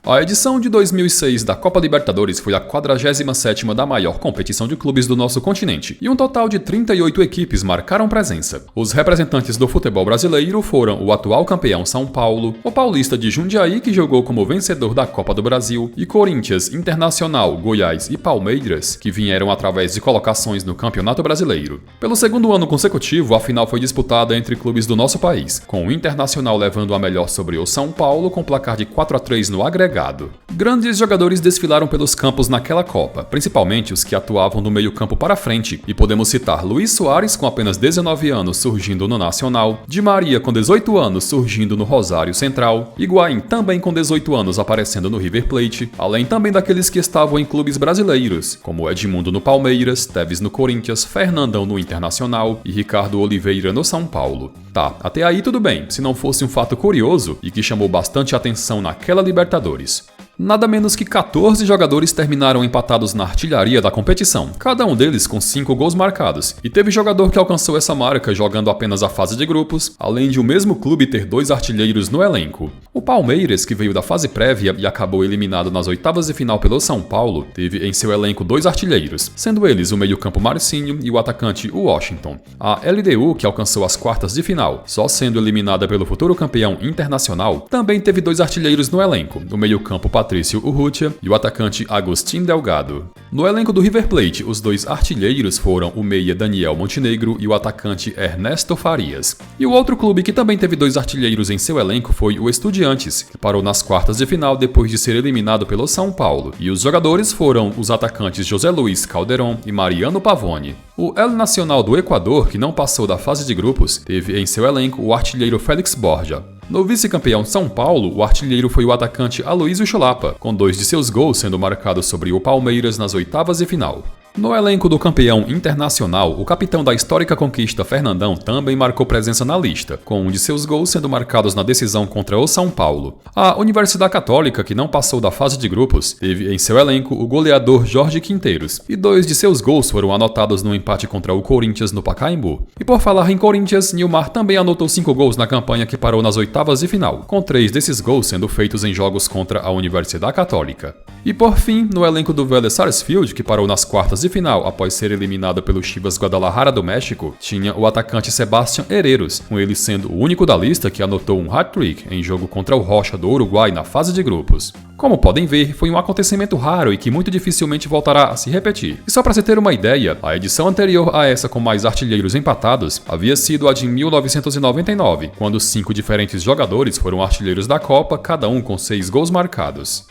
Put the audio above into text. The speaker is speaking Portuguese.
A edição de 2006 da Copa Libertadores foi a 47ª da maior competição de clubes do nosso continente, e um total de 38 equipes marcaram presença. Os representantes do futebol brasileiro foram o atual campeão São Paulo, o Paulista de Jundiaí, que jogou como vencedor da Copa do Brasil, e Corinthians, Internacional, Goiás e Palmeiras, que vieram através de colocações no Campeonato Brasileiro. Pelo segundo ano consecutivo, a final foi disputada entre clubes do nosso país, com o Internacional levando a melhor sobre o São Paulo com placar de 4-3 no agregado. Grandes jogadores desfilaram pelos campos naquela Copa, principalmente os que atuavam do meio-campo para frente, e podemos citar Luís Soares, com apenas 19 anos, surgindo no Nacional, Di Maria, com 18 anos, surgindo no Rosário Central, Higuaín, também com 18 anos, aparecendo no River Plate, além também daqueles que estavam em clubes brasileiros, como Edmundo no Palmeiras, Tevez no Corinthians, Fernandão no Internacional e Ricardo Oliveira no São Paulo. Tá, até aí tudo bem, se não fosse um fato curioso e que chamou bastante atenção naquela Libertadores. Nada menos que 14 jogadores terminaram empatados na artilharia da competição, cada um deles com 5 gols marcados, e teve jogador que alcançou essa marca jogando apenas a fase de grupos, além de o mesmo clube ter 2 artilheiros no elenco. O Palmeiras, que veio da fase prévia e acabou eliminado nas oitavas de final pelo São Paulo, teve em seu elenco 2 artilheiros, sendo eles o meio-campo Marcinho e o atacante Washington. A LDU, que alcançou as quartas de final, só sendo eliminada pelo futuro campeão Internacional, também teve 2 artilheiros no elenco, o meio-campo Patrício Urrutia e o atacante Agustín Delgado. No elenco do River Plate, os 2 artilheiros foram o meia Daniel Montenegro e o atacante Ernesto Farias. E o outro clube que também teve 2 artilheiros em seu elenco foi o Estudiantes, que parou nas quartas de final depois de ser eliminado pelo São Paulo. E os jogadores foram os atacantes José Luiz Calderón e Mariano Pavone. O El Nacional do Equador, que não passou da fase de grupos, teve em seu elenco o artilheiro Félix Borja. No vice-campeão São Paulo, o artilheiro foi o atacante Aloysio Chulapa, com 2 de seus gols sendo marcados sobre o Palmeiras nas oitavas de final. No elenco do campeão Internacional, o capitão da histórica conquista Fernandão também marcou presença na lista, com um de seus gols sendo marcados na decisão contra o São Paulo. A Universidade Católica, que não passou da fase de grupos, teve em seu elenco o goleador Jorge Quinteiros, e 2 de seus gols foram anotados no empate contra o Corinthians no Pacaembu. E por falar em Corinthians, Nilmar também anotou 5 gols na campanha que parou nas oitavas de final, com 3 desses gols sendo feitos em jogos contra a Universidade Católica. E por fim, no elenco do Vélez Sarsfield, que parou nas quartas de final após ser eliminado pelo Chivas Guadalajara do México, tinha o atacante Sebastián Herreros, com ele sendo o único da lista que anotou um hat-trick em jogo contra o Rocha do Uruguai na fase de grupos. Como podem ver, foi um acontecimento raro e que muito dificilmente voltará a se repetir. E só para se ter uma ideia, a edição anterior a essa com mais artilheiros empatados havia sido a de 1999, quando 5 diferentes jogadores foram artilheiros da Copa, cada um com 6 gols marcados.